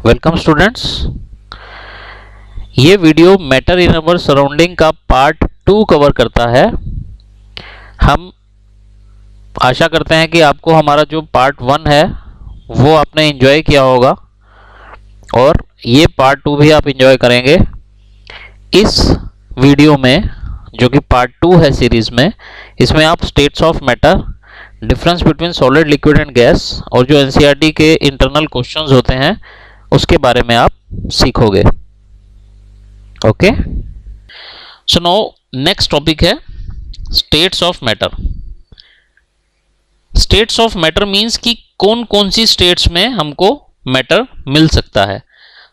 Welcome students. ये video matter in our surrounding का part 2 cover करता है। हम आशा करते हैं कि आपको हमारा जो पार्ट 1 है वो आपने एंजॉय किया होगा और ये पार्ट 2 भी आप एंजॉय करेंगे। इस वीडियो में जो कि पार्ट 2 है सीरीज में, इसमें आप states of matter, difference between solid, liquid and gas और जो एनसीईआरटी के इंटरनल क्वेश्चंस होते हैं उसके बारे में आप सीखोगे। Okay, so now next topic है states of matter. States of matter means कि कौन कौन सी स्टेट्स में हमको मैटर मिल सकता है।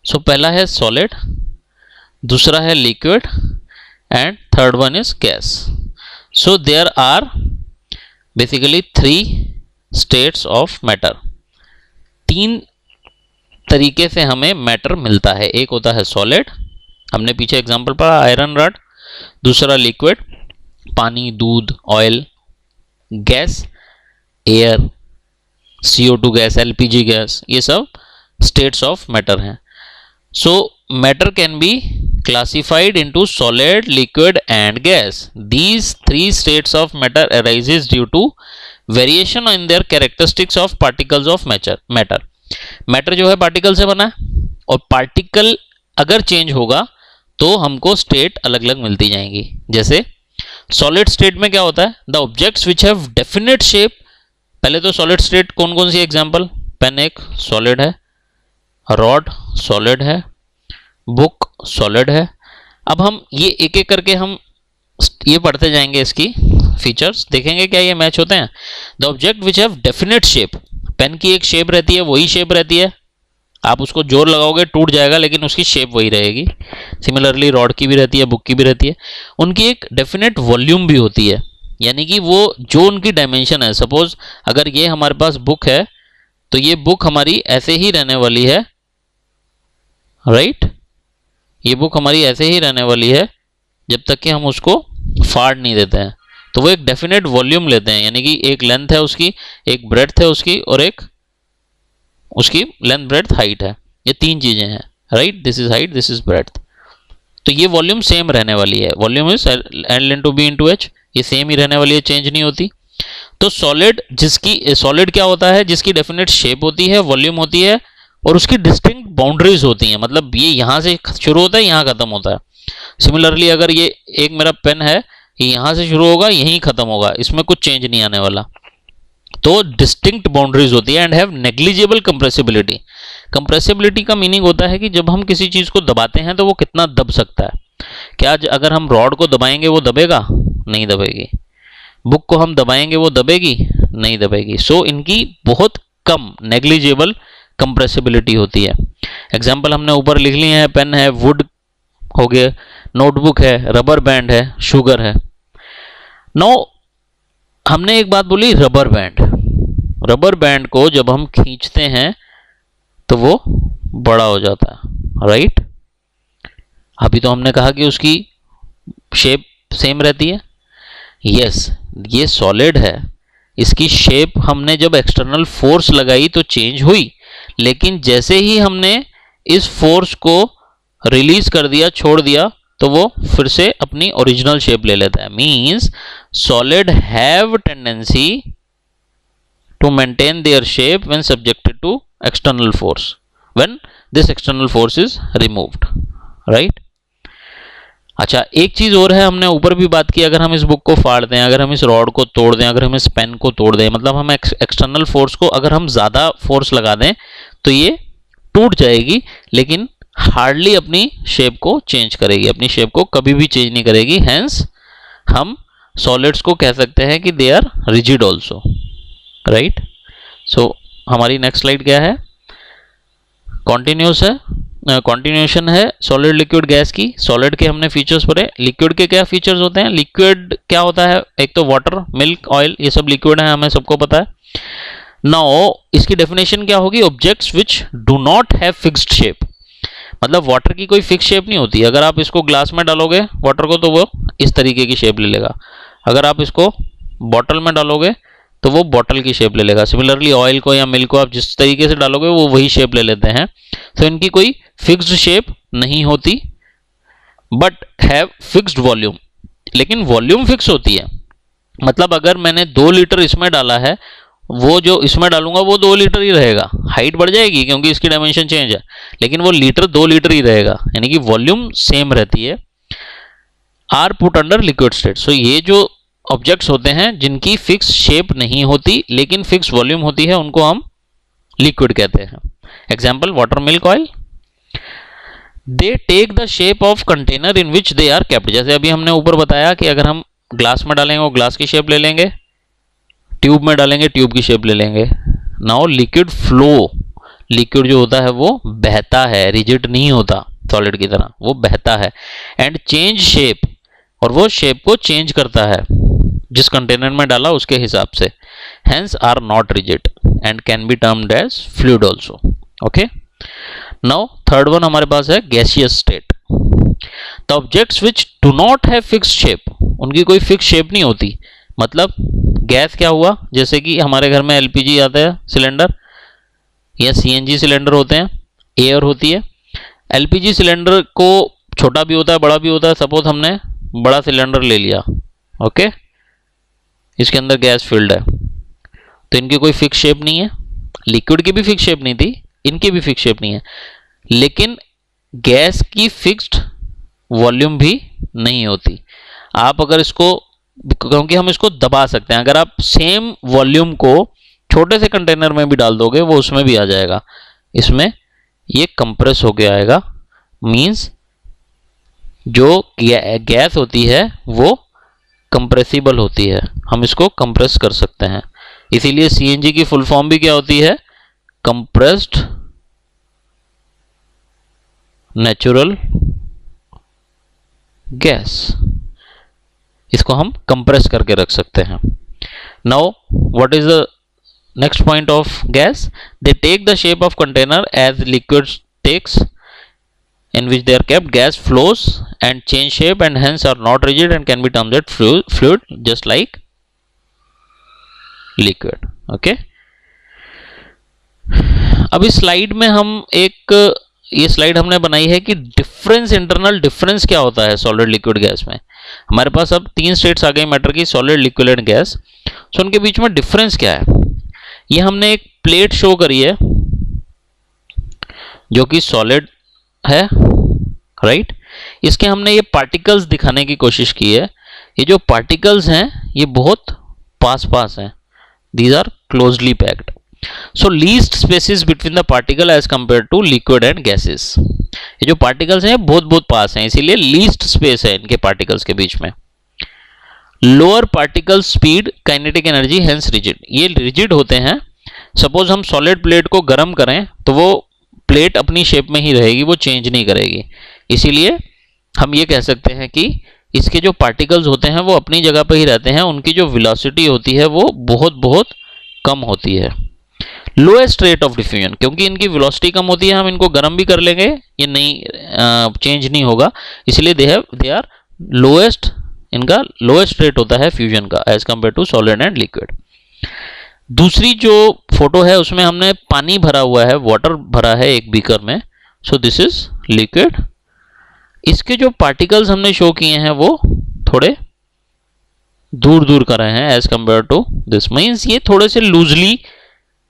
सो पहला है सॉलिड, दूसरा है liquid and third one is gas. So there are basically 3 states of matter. 3 तरीके से हमें मैटर मिलता है। एक होता है सॉलिड, हमने पीछे एग्जांपल पढ़ा आयरन रॉड, दूसरा लिक्विड पानी, दूध, oil, gas air, CO2 gas, LPG gas, ये सब स्टेट्स ऑफ मैटर हैं। सो matter can be classified into solid, liquid and gas. These 3 states of matter arises due to variation in their characteristics of particles of matter. Matter जो है particle से बना है और particle अगर चेंज होगा तो हमको स्टेट अलग अलग मिलती जाएंगी। जैसे सॉलिड स्टेट में क्या होता है, the objects which have definite shape. पहले तो सॉलिड स्टेट कौन कौन सी एग्जांपल, पेन एक सॉलिड है, रॉड सॉलिड है, बुक सॉलिड है। अब हम ये एक एक करके हम ये पढ़ते जाएंगे, इसकी फीचर्स देखेंगे क्या ये मैच होते हैं। The object which have definite shape, pen की एक शेप रहती है, वही शेप रहती है, आप उसको जोर लगाओगे टूट जाएगा लेकिन उसकी शेप वही रहेगी। सिमिलरली रॉड की भी रहती है, बुक की भी रहती है। उनकी एक डेफिनेट वॉल्यूम भी होती है, यानी कि वो जो उनकी डायमेंशन है। सपोज अगर ये हमारे पास बुक है तो ये बुक हमारी ऐसे ही रहने वाली है, राइट। ये बुक हमारी ऐसे ही रहने वाली है जब तक कि हम उसको फाड़ नहीं देते हैं। तो वो एक डेफिनेट वॉल्यूम लेते हैं, यानी कि एक लेंथ है उसकी, एक ब्रेड्थ है उसकी और एक उसकी लेंथ ब्रेड्थ हाइट है। ये 3 चीजें हैं, right. This is height, this is breadth. तो ये वॉल्यूम सेम रहने वाली है। Volume is L into B into H, ये सेम ही रहने वाली है, चेंज नहीं होती। तो सॉलिड सॉलिड क्या होता है, जिसकी डेफिनेट शेप होती है, वॉल्यूम होती है और उसकी डिस्टिंक्ट बाउंड्रीज होती हैं। मतलब ये यहां से शुरू होता है, यहां खत्म होता है। सिमिलरली अगर ये एक मेरा पेन है, ये यहां से शुरू होगा, यहीं खत्म होगा, इसमें कुछ चेंज नहीं आने वाला। तो डिस्टिंक्ट बाउंड्रीज होती है and have negligible compressibility. Compressibility का मीनिंग होता है कि जब हम किसी चीज को दबाते हैं तो वो कितना दब सकता है। क्या अगर हम रॉड को दबाएंगे वो दबेगा? नहीं दबेगी। बुक को हम दबाएंगे वो दबेगी? नहीं दबेगी। सो इनकी बहुत कम नेग्लिजिबल कंप्रेसिबिलिटी होती है। एग्जाम्पल हमने ऊपर लिख लिए हैं, पेन है, वुड हो गया, नोटबुक है, रबर बैंड है, शुगर है। नो हमने एक बात बोली, रबर बैंड। रबर बैंड को जब हम खींचते हैं तो वो बड़ा हो जाता है, राइट। अभी तो हमने कहा कि उसकी शेप सेम रहती है। यस, ये सॉलिड है, इसकी शेप हमने जब एक्सटर्नल फोर्स लगाई तो चेंज हुई, लेकिन जैसे ही हमने इस फोर्स को रिलीज कर दिया, छोड़ दिया, तो वो फिर से अपनी ओरिजिनल शेप ले लेता है। Means solid have tendency to maintain their shape when subjected to external force, when this external force is removed, right. अच्छा, एक चीज और है, हमने ऊपर भी बात की, अगर हम इस बुक को फाड़ दें, अगर हम इस रॉड को तोड़ दें, अगर हम इस पेन को तोड़ दें, मतलब हम एक्सटर्नल फोर्स को अगर हम ज्यादा फोर्स लगा दें तो ये टूट जाएगी, लेकिन हार्डली अपनी शेप को चेंज करेगी, अपनी शेप को कभी भी चेंज नहीं करेगी। हेंस हम सॉलिड्स को कह सकते हैं कि they are rigid also, right. So हमारी नेक्स्ट स्लाइड क्या है, कॉन्टिन्यूएशन है सॉलिड, लिक्विड, गैस की। सॉलिड के हमने फीचर्स पढ़े, लिक्विड के क्या फीचर्स होते हैं। लिक्विड क्या होता है, एक तो वाटर, मिल्क, ऑयल, ये सब लिक्विड है, हमें सबको पता है। नाउ इसकी डेफिनेशन क्या होगी, objects which do not have fixed shape. मतलब वाटर की कोई फिक्स शेप नहीं होती। अगर आप इसको ग्लास में डालोगे वाटर को तो वो इस तरीके की शेप ले लेगा, अगर आप इसको बॉटल में डालोगे तो वो बॉटल की शेप ले लेगा। सिमिलरली ऑयल को या मिल्क को आप जिस तरीके से डालोगे वो वही शेप ले लेते हैं। तो इनकी कोई फिक्स्ड शेप नहीं होती बट हैव फिक्स्ड वॉल्यूम, लेकिन वॉल्यूम फिक्स होती है। मतलब अगर मैंने 2 लीटर इसमें डाला है, वो जो इसमें डालूंगा वो 2 लीटर ही रहेगा। हाइट बढ़ जाएगी क्योंकि इसकी डायमेंशन चेंज है, लेकिन वो लीटर 2 लीटर ही रहेगा, यानी कि वॉल्यूम सेम रहती है। Are put under liquid state. So ये जो ऑब्जेक्ट्स होते हैं जिनकी फिक्स शेप नहीं होती लेकिन फिक्स वॉल्यूम होती है, उनको हम लिक्विड कहते हैं। Example water, milk, oil. They take the shape of container in which they are kept. जैसे अभी हमने ऊपर बताया कि अगर हम ग्लास में डालेंगे वो ग्लास की शेप ले लेंगे, ट्यूब में डालेंगे ट्यूब की शेप ले लेंगे। नाउ लिक्विड फ्लो, लिक्विड जो होता है वो बहता है, रिजिड नहीं होता सॉलिड की तरह, वो बहता है। एंड चेंज शेप, और वो शेप को चेंज करता है जिस कंटेनर में डाला उसके हिसाब से। Hence are not rigid and can be termed as fluid also. Okay, now third one हमारे पास है gaseous state. The objects which do not have fixed shape, उनकी कोई फिक्स शेप नहीं होती। मतलब गैस क्या हुआ, जैसे कि हमारे घर में एलपीजी आता है सिलेंडर या सीएनजी सिलेंडर होते हैं, एयर होती है। एलपीजी सिलेंडर को छोटा भी होता है बड़ा भी होता है। सपोज हमने बड़ा सिलेंडर ले लिया, ओके, इसके अंदर गैस फिल्ड है, तो इनकी कोई फिक्स शेप नहीं है। लिक्विड की भी फिक्स शेप नहीं थी, इनकी भी फिक्स शेप नहीं है, लेकिन गैस की फिक्स्ड वॉल्यूम भी नहीं होती। आप अगर इसको, क्योंकि हम इसको दबा सकते हैं, अगर आप सेम वॉल्यूम को छोटे से कंटेनर में भी डाल दोगे वो उसमें भी आ जाएगा। इसमें ये कंप्रेस होके आएगा, मींस जो गैस होती है वो कंप्रेसिबल होती है, हम इसको कंप्रेस कर सकते हैं। इसीलिए सीएनजी की फुल फॉर्म भी क्या होती है, कंप्रेस्ड नेचुरल गैस। इसको हम कंप्रेस करके रख सकते हैं। Now what is the next point of gas? They take the shape of container as liquid takes in which they are kept. Gas flows and change shape and hence are not rigid and can be termed as fluid just like liquid. Okay, अब इस slide में हम एक, ये slide हमने बनाई है कि डिफरेंस, इंटरनल डिफरेंस क्या होता है सॉलिड लिक्विड गैस में। हमारे पास अब 3 स्टेट्स आ गई मैटर की, सॉलिड, लिक्विड एंड गैस। सो उनके बीच में डिफरेंस क्या है, ये हमने एक प्लेट शो करी है जो कि सॉलिड है, राइट। इसके हमने ये पार्टिकल्स दिखाने की कोशिश की है। ये जो पार्टिकल्स हैं ये बहुत पास पास हैं, these are closely packed. So least spaces between the particle as compare to liquid and gases. ये जो पार्टिकल्स हैं बहुत बहुत पास हैं, इसीलिए लीस्ट स्पेस है इनके पार्टिकल्स के बीच में। Lower particle speed, kinetic energy, hence rigid. ये रिजिड होते हैं। सपोज हम सॉलिड प्लेट को गर्म करें तो वो प्लेट अपनी शेप में ही रहेगी, वो चेंज नहीं करेगी। इसीलिए हम ये कह सकते हैं कि इसके जो पार्टिकल्स होते हैं वो अपनी जगह पर ही रहते हैं, उनकी जो वेलोसिटी होती है वो बहुत बहुत कम होती है। लोएस्ट रेट ऑफ डिफ्यूजन, क्योंकि इनकी वेलोसिटी कम होती है, हम इनको गर्म भी कर लेंगे ये नहीं चेंज नहीं होगा, इसलिए दे आर लोएस्ट, इनका लोएस्ट रेट होता है फ्यूजन का as compare to solid and liquid. दूसरी जो फोटो है उसमें हमने पानी भरा हुआ है, वाटर भरा है एक बीकर में। सो दिस इज लिक्विड। इसके जो पार्टिकल्स हमने शो किए हैं वो थोड़े दूर दूर कर रहे हैं as compare to this, means ये थोड़े से लूजली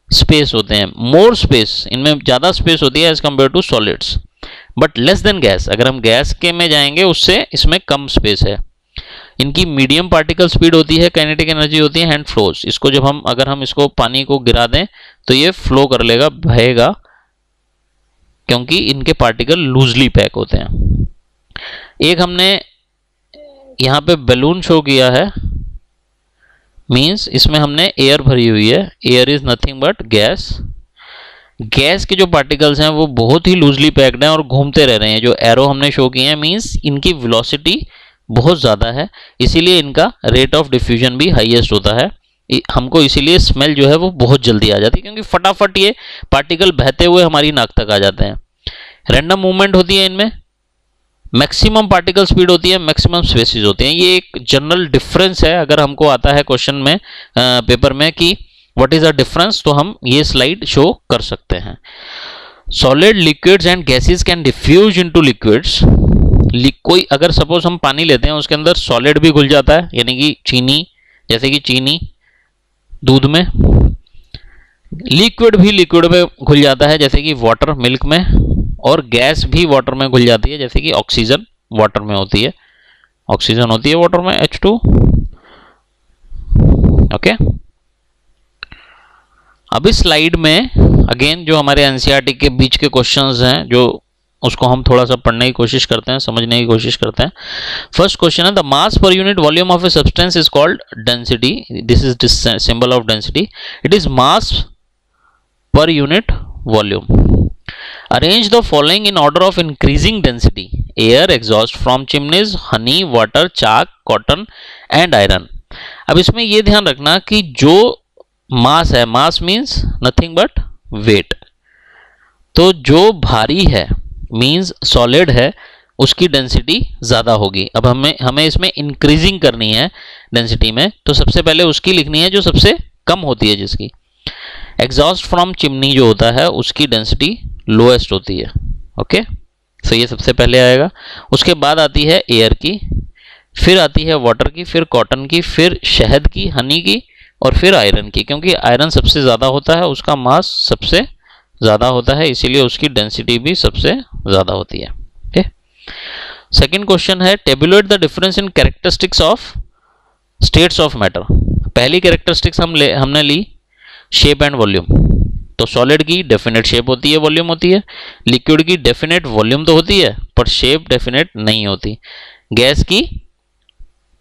स्पेस होते हैं, मोर स्पेस, इनमें ज़्यादा स्पेस होती है as compare to solids, but less than gas. अगर हम गैस के में जाएंगे उससे इसमें कम स्पेस है। इनकी मीडियम पार्टिकल स्पीड होती है, काइनेटिक एनर्जी होती है, हैंड फ्लोज। इसको जब हम, अगर हम इसको पानी को गिरा दें तो ये फ्लो कर लेगा, बहेगा, क्योंकि इनके पार्टिकल लूजली पैक होते हैं। एक हमने यहाँ पे बैलून शो किया है, मीन्स इसमें हमने एयर भरी हुई है। Air is nothing but gas. Gas के जो पार्टिकल्स हैं वो बहुत ही लूजली पैक्ड हैं और घूमते रह रहे हैं। जो एरो हमने शो किए हैं मीन्स इनकी वेलोसिटी बहुत ज़्यादा है, इसीलिए इनका रेट ऑफ डिफ्यूजन भी हाईएस्ट होता है। हमको इसीलिए स्मेल जो है वो बहुत जल्दी आ जाती है, क्योंकि फटाफट ये पार्टिकल बहते हुए हमारी नाक तक आ जाते हैं। रैंडम मूवमेंट होती है इनमें, मैक्सिमम पार्टिकल स्पीड होती है, मैक्सिमम स्पेसिस होते हैं। ये एक जनरल डिफरेंस है। अगर हमको आता है क्वेश्चन में पेपर में कि व्हाट इज द डिफरेंस, तो हम ये स्लाइड शो कर सकते हैं। Solid, liquids and gases can diffuse into liquids. कोई अगर सपोज हम पानी लेते हैं, उसके अंदर सॉलिड भी घुल जाता है, यानी कि चीनी, जैसे कि चीनी दूध में। लिक्विड भी लिक्विड में घुल जाता है, जैसे कि वाटर मिल्क में। और गैस भी वाटर में घुल जाती है, जैसे कि ऑक्सीजन वाटर में होती है, ऑक्सीजन होती है वाटर में H2। ओके, अब इस स्लाइड में अगेन जो हमारे एनसीईआरटी के बीच के क्वेश्चंस हैं, जो उसको हम थोड़ा सा पढ़ने की कोशिश करते हैं, समझने की कोशिश करते हैं। फर्स्ट क्वेश्चन है, the mass per unit volume of a substance is called density. This is symbol of density. It is mass per unit volume. Arrange the following in order of increasing density: air, exhaust from chimneys, honey, water, chalk, cotton and iron। अब इसमें ये ध्यान रखना कि जो mass है, mass means nothing but weight, तो जो भारी है मीन्स सॉलिड है, उसकी डेंसिटी ज़्यादा होगी। अब हमें इसमें इंक्रीजिंग करनी है डेंसिटी में, तो सबसे पहले उसकी लिखनी है जो सबसे कम होती है, जिसकी एग्जॉस्ट फ्रॉम चिमनी जो होता है उसकी डेंसिटी लोएस्ट होती है। ओके, सो ये सबसे पहले आएगा। उसके बाद आती है एयर की, फिर आती है वाटर की, फिर कॉटन की, फिर शहद की, हनी की, और फिर आयरन की। क्योंकि आयरन सबसे ज़्यादा होता है, उसका मास सबसे ज़्यादा होता है, इसीलिए उसकी डेंसिटी भी सबसे ज़्यादा होती है। ओके, सेकेंड क्वेश्चन है, tablet the difference in characteristics of states of matter. पहली कैरेक्टरिस्टिक्स हमने ली शेप एंड वॉल्यूम। तो सॉलिड की डेफिनेट शेप होती है, वॉल्यूम होती है। लिक्विड की डेफिनेट वॉल्यूम तो होती है, पर शेप डेफिनेट नहीं होती। गैस की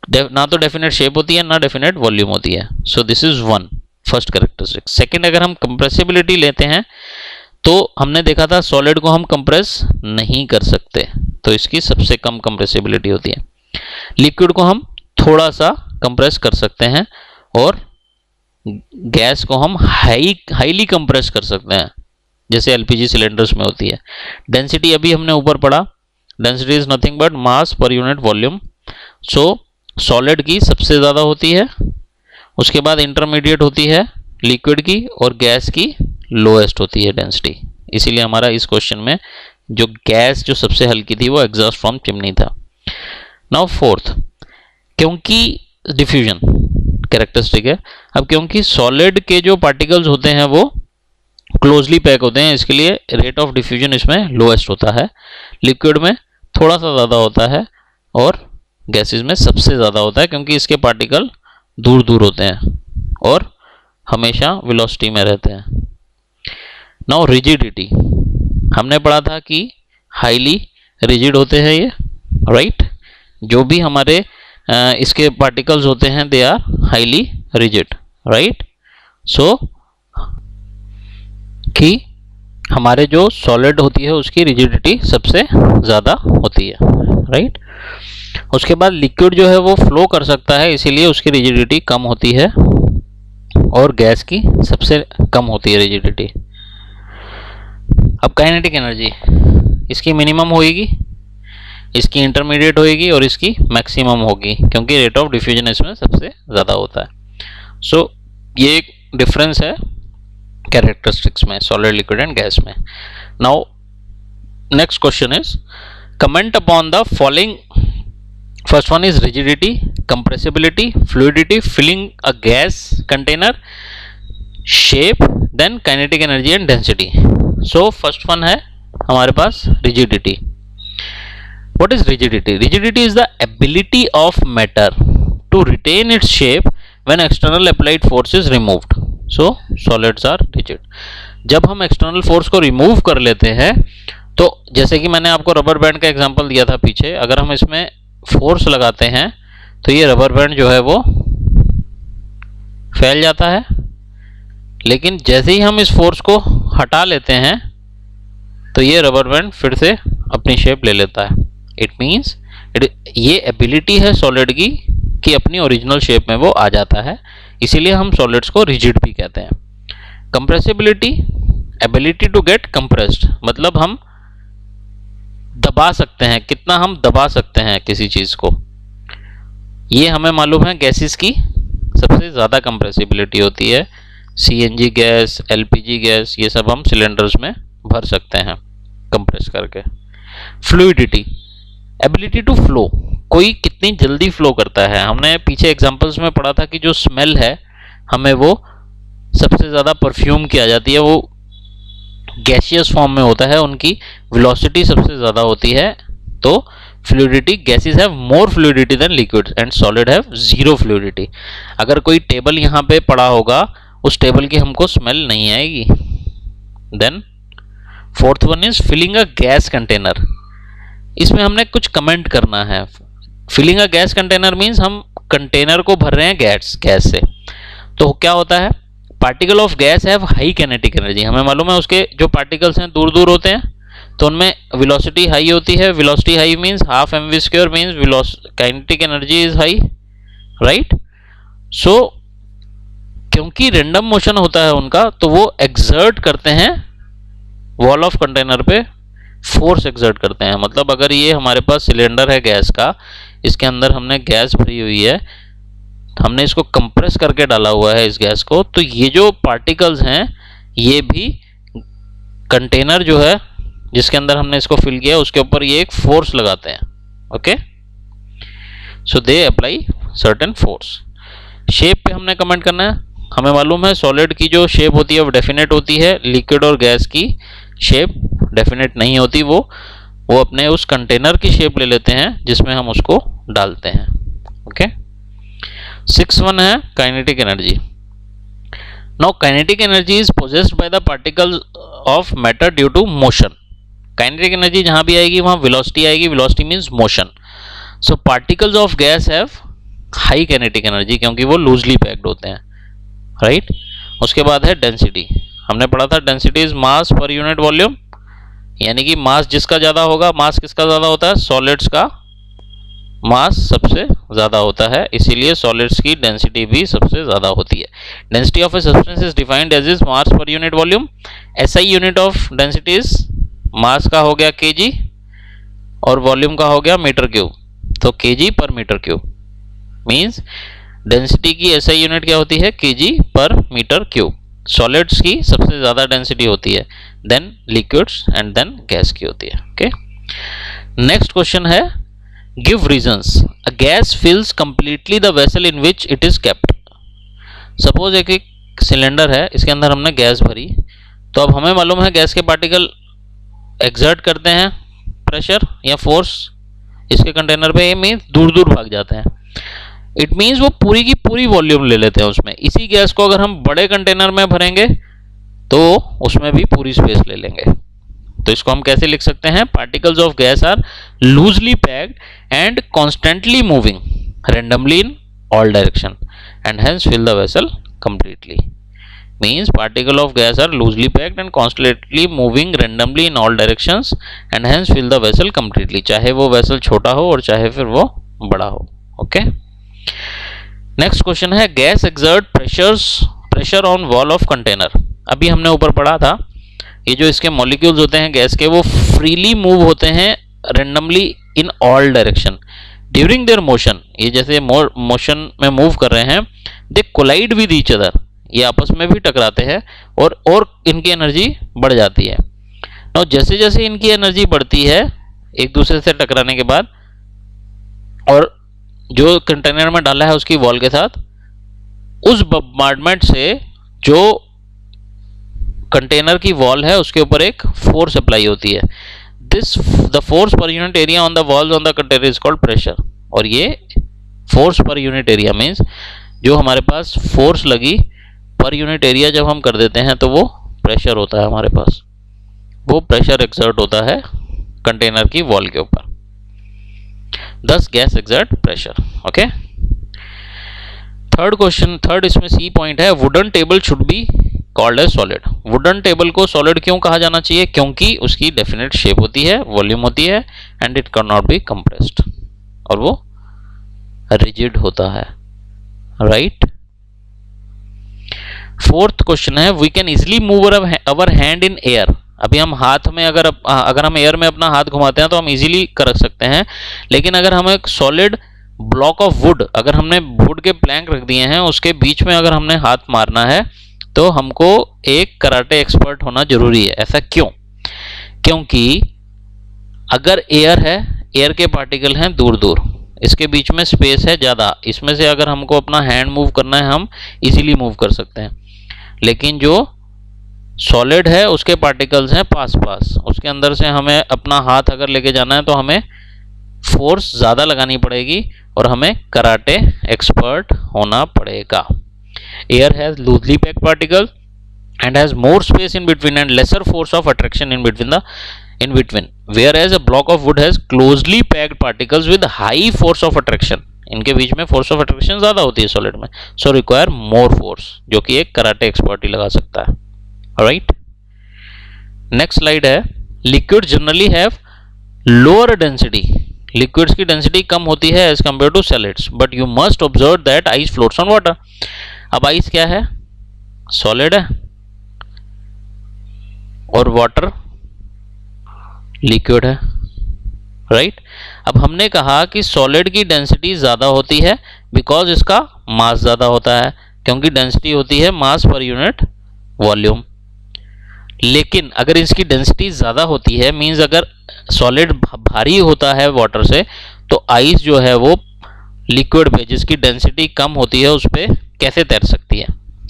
ना तो डेफिनेट शेप होती है, ना डेफिनेट वॉल्यूम होती है। सो this is one, first characteristic. Second, अगर हम कंप्रेसिबिलिटी लेते हैं, तो हमने देखा था सॉलिड को हम कंप्रेस नहीं कर सकते, तो इसकी सबसे कम कंप्रेसिबिलिटी होती है। लिक्विड को हम थोड़ा सा कंप्रेस कर सकते हैं, और गैस को हम हाईली कंप्रेस कर सकते हैं, जैसे एलपीजी सिलेंडर्स में होती है। डेंसिटी अभी हमने ऊपर पढ़ा, density is nothing but mass per unit volume. So solid की सबसे ज़्यादा होती है, उसके बाद इंटरमीडिएट होती है लिक्विड की, और गैस की लोएस्ट होती है डेंसिटी। इसीलिए हमारा इस क्वेश्चन में जो गैस जो सबसे हल्की थी वो एग्जॉस्ट फ्रॉम चिमनी था। नाउ फोर्थ, क्योंकि डिफ्यूजन कैरेक्टरिस्टिक है। अब क्योंकि सॉलिड के जो पार्टिकल्स होते हैं वो क्लोजली पैक होते हैं, इसके लिए रेट ऑफ डिफ्यूजन इसमें लोएस्ट होता है। लिक्विड में थोड़ा सा ज़्यादा होता है, और गैसेस में सबसे ज़्यादा होता है, क्योंकि इसके पार्टिकल दूर दूर होते हैं और हमेशा वेलोसिटी में रहते हैं। नाउ रिजिडिटी, हमने पढ़ा था कि हाईली रिजिड होते हैं ये, राइट। जो भी हमारे इसके पार्टिकल्स होते हैं they are highly rigid, right. So कि हमारे जो सॉलिड होती है उसकी रिजिडिटी सबसे ज़्यादा होती है, राइट। उसके बाद लिक्विड जो है वो फ्लो कर सकता है, इसीलिए उसकी रिजिडिटी कम होती है, और गैस की सबसे कम होती है रिजिडिटी। अब काइनेटिक एनर्जी, इसकी मिनिमम होगी, इसकी इंटरमीडिएट होगी, और इसकी मैक्सिमम होगी, क्योंकि रेट ऑफ डिफ्यूजन इसमें सबसे ज़्यादा होता है। सो ये एक डिफरेंस है कैरेक्टरिस्टिक्स में सॉलिड, लिक्विड एंड गैस में। Now next question is, comment upon the following. First one is rigidity, compressibility, fluidity, filling a gas container, shape, then kinetic energy and density. So first one है हमारे पास rigidity. What is rigidity? Rigidity is the ability of matter to retain its shape when external applied force is removed. So solids are rigid. जब हम external force को remove कर लेते हैं, तो जैसे कि मैंने आपको रबर बैंड का एग्जांपल दिया था पीछे, अगर हम इसमें फोर्स लगाते हैं तो ये रबर बैंड जो है वो फैल जाता है, लेकिन जैसे ही हम इस फोर्स को हटा लेते हैं तो ये रबर बैंड फिर से अपनी शेप ले लेता है। इट मीन्स ये एबिलिटी है सॉलिड की कि अपनी ओरिजिनल शेप में वो आ जाता है, इसीलिए हम सॉलिड्स को रिजिड भी कहते हैं। Compressibility, ability to get compressed, मतलब हम दबा सकते हैं, कितना हम दबा सकते हैं किसी चीज को, ये हमें मालूम है। गैसेस की सबसे ज्यादा कंप्रेसिबिलिटी होती है। सीएनजी गैस, एलपीजी गैस, ये सब हम सिलेंडर्स में भर सकते हैं कंप्रेस करके। फ्लूइडिटी, एबिलिटी टू फ्लो, कोई कितनी जल्दी फ्लो करता है। हमने पीछे एग्जांपल्स में पढ़ा था कि जो स्मेल है हमें वो सबसे ज़्यादा परफ्यूम की आ जाती है, वो गैसियस फॉर्म में होता है, उनकी वेलोसिटी सबसे ज़्यादा होती है। तो fluidity, gases have more fluidity than liquids and solid have zero fluidity. अगर कोई टेबल यहाँ पे पड़ा होगा, उस टेबल की हमको स्मेल नहीं आएगी। Then fourth one is filling a gas container. इसमें हमने कुछ कमेंट करना है। Filling a gas container means हम कंटेनर को भर रहे हैं गैस से। तो क्या होता है, particle of gas have high kinetic energy. हमें मालूम है उसके जो पार्टिकल्स हैं दूर दूर होते हैं, तो उनमें वेलोसिटी हाई होती है। Velocity high means half mv² means kinetic energy is high, right. So क्योंकि रेंडम मोशन होता है उनका, तो वो एक्सर्ट करते हैं वॉल ऑफ कंटेनर पे, फोर्स एक्सर्ट करते हैं। मतलब अगर ये हमारे पास सिलेंडर है गैस का, इसके अंदर हमने गैस भरी हुई है, हमने इसको कंप्रेस करके डाला हुआ है इस गैस को, तो ये जो पार्टिकल्स हैं ये भी कंटेनर जो है जिसके अंदर हमने इसको फिल किया उसके ऊपर ये एक फोर्स लगाते हैं। Okay, so they apply certain force. Shape पे हमने कमेंट करना है। हमें मालूम है सॉलिड की जो शेप होती है वो डेफिनेट होती है, लिक्विड और गैस की शेप डेफिनेट नहीं होती। वो अपने उस कंटेनर की शेप ले लेते हैं जिसमें हम उसको डालते हैं। ओके, 6 वन है kinetic energy. Now kinetic energy is possessed by the particles of matter due to motion. Kinetic energy जहां भी आएगी वहां वेलोसिटी आएगी। Velocity means motion. So particles of gas have high kinetic energy क्योंकि वो loosely packed होते हैं, right. उसके बाद है डेंसिटी। हमने पढ़ा था density is mass per unit volume, यानी कि मास जिसका ज्यादा होगा, मास किसका ज्यादा होता है, सॉलिड्स का मास सबसे ज्यादा होता है, इसीलिए सॉलिड्स की डेंसिटी भी सबसे ज्यादा होती है। Density of a substance is defined as is mass per unit volume. SI unit of density is mass का हो गया केजी और वॉल्यूम का हो गया मीटर क्यूब। तो KG per metre cube means density की एसआई यूनिट क्या होती है, KG per metre cube. Solids की सबसे ज्यादा डेंसिटी होती है, then liquids and then gas की होती है। ओके, नेक्स्ट क्वेश्चन है give reasons. A gas fills completely the vessel in which it is kept. Suppose एक सिलेंडर है, इसके अंदर हमने गैस भरी, तो अब हमें मालूम है गैस के पार्टिकल एक्सर्ट करते हैं प्रेशर या फोर्स इसके कंटेनर पे, ये मीन्स दूर दूर भाग जाते हैं। इट मीन्स वो पूरी की पूरी वॉल्यूम ले लेते हैं उसमें। इसी गैस को अगर हम बड़े कंटेनर में भरेंगे तो उसमें भी पूरी स्पेस ले लेंगे। तो इसको हम कैसे लिख सकते हैं, particles of gas are loosely packed and constantly moving randomly in all direction and hence fill the vessel completely. Means particle of gas are loosely packed and constantly moving randomly in all directions and hence fill the vessel completely. चाहे वो vessel छोटा हो और चाहे फिर वो बड़ा हो। ओके, नेक्स्ट क्वेश्चन है gas exert pressure on wall of container. अभी हमने ऊपर पढ़ा था ये जो इसके मॉलिक्यूल्स होते हैं गैस के, वो फ्रीली मूव होते हैं randomly in all direction during their motion. ये जैसे मोशन में मूव कर रहे हैं, दे कोलाइड विद ईच अदर, ये आपस में भी टकराते हैं और इनकी एनर्जी बढ़ जाती है। नाउ जैसे जैसे इनकी एनर्जी बढ़ती है एक दूसरे से टकराने के बाद, और जो कंटेनर में डाला है उसकी वॉल के साथ, उस बम्बार्डमेंट से जो कंटेनर की वॉल है उसके ऊपर एक फोर्स अप्लाई होती है। The force per unit area on the walls on the container is called pressure. और ये force per unit area means जो हमारे पास फोर्स लगी पर यूनिट एरिया जब हम कर देते हैं तो वो प्रेशर होता है हमारे पास, वो प्रेशर एक्सर्ट होता है कंटेनर की वॉल के ऊपर। Thus gas exert pressure. Okay. Third question, third इसमें सी पॉइंट है wooden table should be called as solid. Wooden table को सॉलिड क्यों कहा जाना चाहिए, क्योंकि उसकी डेफिनेट शेप होती है, वॉल्यूम होती है and it can not be compressed, और वो रिजिड होता है, राइट। फोर्थ क्वेश्चन है we can easily move our hand in air. अभी हम हाथ में अगर हम एयर में अपना हाथ घुमाते हैं तो हम इजीली कर सकते हैं, लेकिन अगर हम एक सॉलिड ब्लॉक ऑफ वुड, अगर हमने वुड के प्लैंक रख दिए हैं, उसके बीच में अगर हमने हाथ मारना है तो हमको एक कराटे एक्सपर्ट होना जरूरी है। ऐसा क्यों? क्योंकि अगर एयर है, एयर के पार्टिकल हैं दूर दूर, इसके बीच में स्पेस है ज़्यादा, इसमें से अगर हमको अपना हैंड मूव करना है हम इजीली मूव कर सकते हैं। लेकिन जो सॉलिड है उसके पार्टिकल्स हैं पास पास, उसके अंदर से हमें अपना हाथ अगर लेके जाना है तो हमें फोर्स ज़्यादा लगानी पड़ेगी और हमें कराटे एक्सपर्ट होना पड़ेगा। Air has loosely packed particle and has more space in between and lesser force of attraction in between, whereas a block of wood has closely packed particles with high force of attraction. इनके बीच में force of attraction ज़्यादा होती है solid में, so require more force, जो कि एक karate expert ही लगा सकता है। Alright, next slide है, liquids generally have lower density. Liquids की डेंसिटी कम होती है as compared to solids, but you must observe that ice floats on water. अब आइस क्या है? सॉलिड है और वाटर लिक्विड है, राइट। अब हमने कहा कि सॉलिड की डेंसिटी ज़्यादा होती है बिकॉज इसका मास ज़्यादा होता है, क्योंकि डेंसिटी होती है मास पर यूनिट वॉल्यूम। लेकिन अगर इसकी डेंसिटी ज़्यादा होती है, मीन्स अगर सॉलिड भारी होता है वाटर से, तो आइस जो है वो लिक्विड पे जिसकी डेंसिटी कम होती है उस पर कैसे तैर सकती है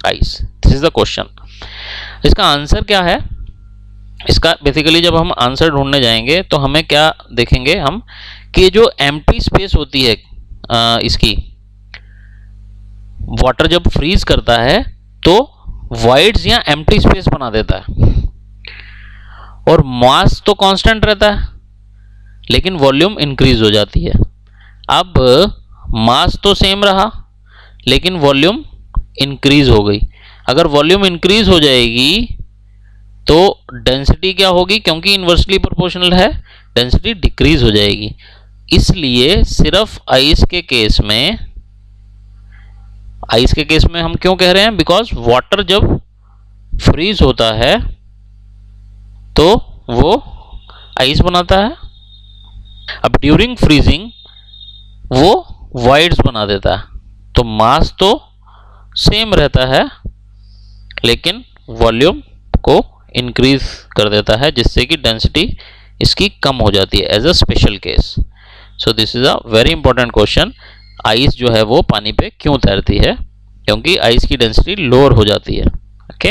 ice? This is the question. इसका आंसर क्या है? इसका बेसिकली जब हम आंसर ढूंढने जाएंगे तो हमें क्या देखेंगे हम कि जो एम्प्टी स्पेस होती है इसकी, वाटर जब फ्रीज करता है तो वॉइड्स या एम्प्टी स्पेस बना देता है, और मास तो कांस्टेंट रहता है लेकिन वॉल्यूम इंक्रीज हो जाती है। अब मास तो सेम रहा लेकिन वॉल्यूम इंक्रीज हो गई। अगर वॉल्यूम इंक्रीज हो जाएगी तो डेंसिटी क्या होगी? क्योंकि इन्वर्सली प्रोपोर्शनल है, डेंसिटी डिक्रीज हो जाएगी। इसलिए सिर्फ आइस के केस में हम क्यों कह रहे हैं? बिकॉज वाटर जब फ्रीज होता है तो वो आइस बनाता है। अब ड्यूरिंग फ्रीजिंग वो वॉइड्स बना देता है, तो मास तो सेम रहता है लेकिन वॉल्यूम को इंक्रीज कर देता है, जिससे कि डेंसिटी इसकी कम हो जाती है as a special case. So this is a very important question. Ice जो है वो पानी पे क्यों तैरती है? क्योंकि आइस की डेंसिटी लोअर हो जाती है।